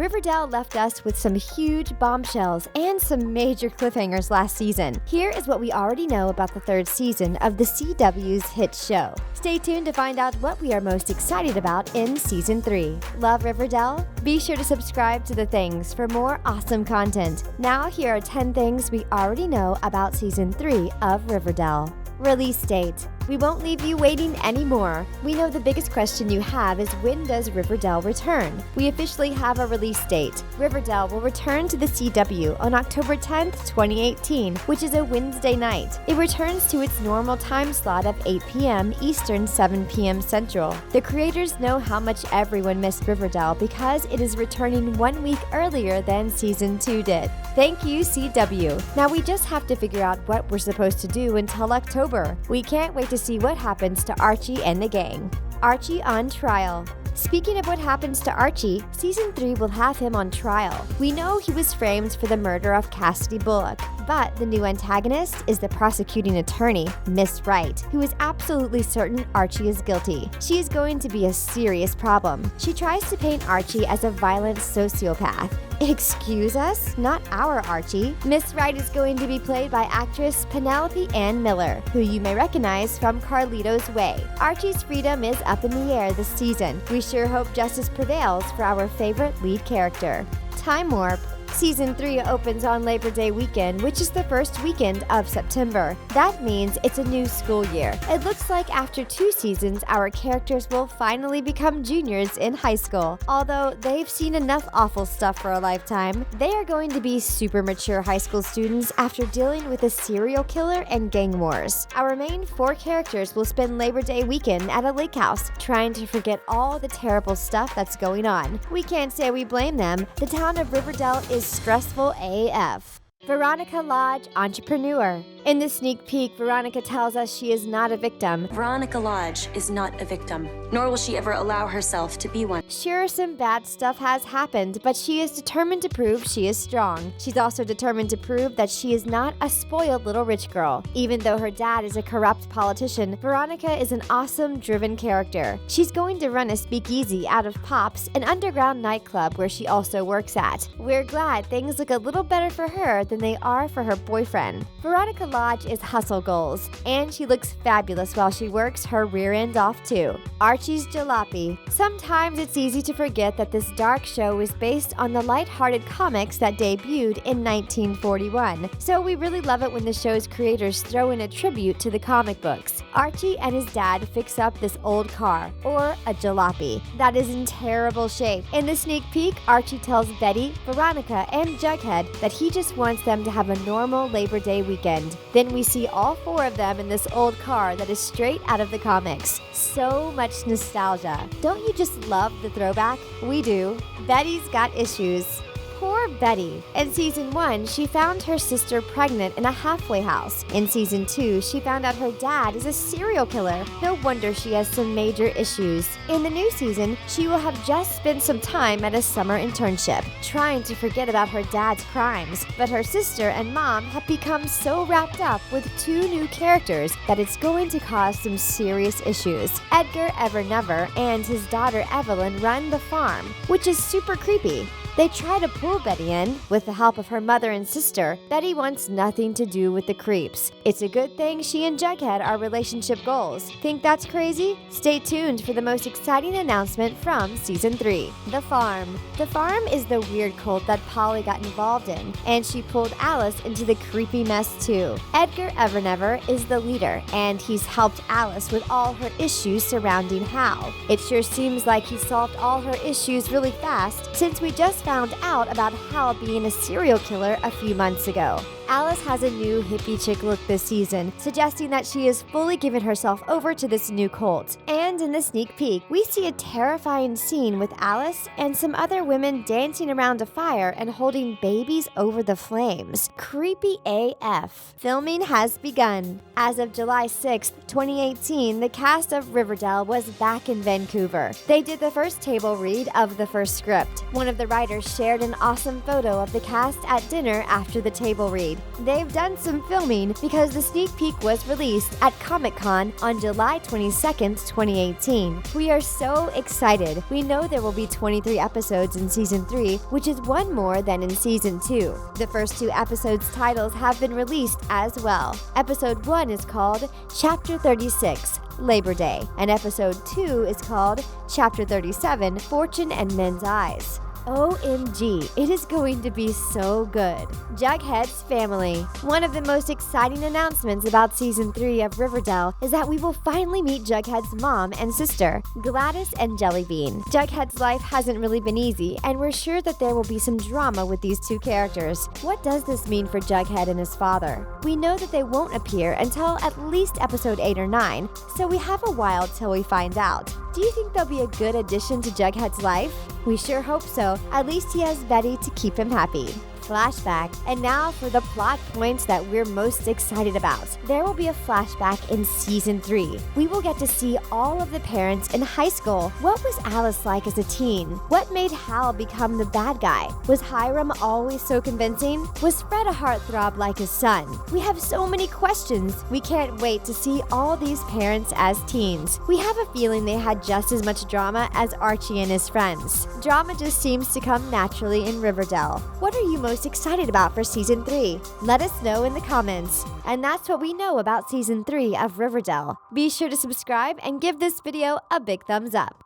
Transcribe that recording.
Riverdale left us with some huge bombshells and some major cliffhangers last season. Here is what we already know about the third season of the CW's hit show. Stay tuned to find out what we are most excited about in Season 3. Love Riverdale? Be sure to subscribe to The Things for more awesome content. Now here are 10 things we already know about Season 3 of Riverdale. Release date. We won't leave you waiting anymore. We know the biggest question you have is, when does Riverdale return? We officially have a release date. Riverdale will return to the CW on October 10th, 2018, which is a Wednesday night. It returns to its normal time slot of 8 p.m. Eastern, 7 p.m. Central. The creators know how much everyone missed Riverdale because it is returning 1 week earlier than Season 2 did. Thank you, CW. Now we just have to figure out what we're supposed to do until October. We can't wait to see what happens to Archie and the gang. Archie on trial. Speaking of what happens to Archie, Season 3 will have him on trial. We know he was framed for the murder of Cassidy Bullock, but the new antagonist is the prosecuting attorney, Miss Wright, who is absolutely certain Archie is guilty. She is going to be a serious problem. She tries to paint Archie as a violent sociopath. Excuse us? Not our Archie. Miss Wright is going to be played by actress Penelope Ann Miller, who you may recognize from Carlito's Way. Archie's freedom is up in the air this season. We sure hope justice prevails for our favorite lead character. Time Warp. Season 3 opens on Labor Day weekend, which is the first weekend of September. That means it's a new school year. It looks like after 2 seasons, our characters will finally become juniors in high school. Although they've seen enough awful stuff for a lifetime, they are going to be super mature high school students after dealing with a serial killer and gang wars. Our main 4 characters will spend Labor Day weekend at a lake house, trying to forget all the terrible stuff that's going on. We can't say we blame them. The town of Riverdale is stressful AF. Veronica Lodge, entrepreneur. In the sneak peek, Veronica tells us she is not a victim. Veronica Lodge is not a victim, nor will she ever allow herself to be one. Sure, some bad stuff has happened, but she is determined to prove she is strong. She's also determined to prove that she is not a spoiled little rich girl. Even though her dad is a corrupt politician, Veronica is an awesome, driven character. She's going to run a speakeasy out of Pops, an underground nightclub where she also works at. We're glad things look a little better for her than they are for her boyfriend. Veronica Lodge is hustle goals, and she looks fabulous while she works her rear end off too. Archies Jalopy. Sometimes it's easy to forget that this dark show is based on the light-hearted comics that debuted in 1941, so we really love it when the show's creators throw in a tribute to the comic books. Archie and his dad fix up this old car, or a jalopy, that is in terrible shape. In the sneak peek, Archie tells Betty, Veronica, and Jughead that he just wants them to have a normal Labor Day weekend. Then we see all 4 of them in this old car that is straight out of the comics. So much nostalgia. Don't you just love the throwback? We do. Betty's got issues. Poor Betty. In Season 1, she found her sister pregnant in a halfway house. In Season 2, she found out her dad is a serial killer. No wonder she has some major issues. In the new season, she will have just spent some time at a summer internship, trying to forget about her dad's crimes. But her sister and mom have become so wrapped up with 2 new characters that it's going to cause some serious issues. Edgar Evernever and his daughter Evelyn run the farm, which is super creepy. They try to pull Betty in. With the help of her mother and sister, Betty wants nothing to do with the creeps. It's a good thing she and Jughead are relationship goals. Think that's crazy? Stay tuned for the most exciting announcement from Season 3. The Farm. The Farm is the weird cult that Polly got involved in, and she pulled Alice into the creepy mess too. Edgar Evernever is the leader, and he's helped Alice with all her issues surrounding Hal. It sure seems like he solved all her issues really fast, since we just found out about Hal being a serial killer a few months ago. Alice has a new hippie chick look this season, suggesting that she has fully given herself over to this new cult. And in the sneak peek, we see a terrifying scene with Alice and some other women dancing around a fire and holding babies over the flames. Creepy AF. Filming has begun. As of July 6th, 2018, the cast of Riverdale was back in Vancouver. They did the first table read of the first script. One of the writers shared an awesome photo of the cast at dinner after the table read. They've done some filming because the sneak peek was released at Comic-Con on July 22nd, 2018. We are so excited. We know there will be 23 episodes in Season 3, which is one more than in Season 2. The first 2 episodes' titles have been released as well. Episode 1 is called Chapter 36, Labor Day, and Episode 2 is called Chapter 37, Fortune and Men's Eyes. OMG, it is going to be so good. Jugheads Family. One of the most exciting announcements about Season 3 of Riverdale is that we will finally meet Jughead's mom and sister, Gladys and Jellybean. Jughead's life hasn't really been easy, and we're sure that there will be some drama with these 2 characters. What does this mean for Jughead and his father? We know that they won't appear until at least episode 8 or 9, so we have a while till we find out. Do you think they'll be a good addition to Jughead's life? We sure hope so. At least he has Betty to keep him happy. Flashback. And now for the plot points that we're most excited about. There will be a flashback in Season 3. We will get to see all of the parents in high school. What was Alice like as a teen? What made Hal become the bad guy? Was Hiram always so convincing? Was Fred a heartthrob like his son? We have so many questions. We can't wait to see all these parents as teens. We have a feeling they had just as much drama as Archie and his friends. Drama just seems to come naturally in Riverdale. What are you most excited about for Season 3? Let us know in the comments. And that's what we know about Season 3 of Riverdale. Be sure to subscribe and give this video a big thumbs up.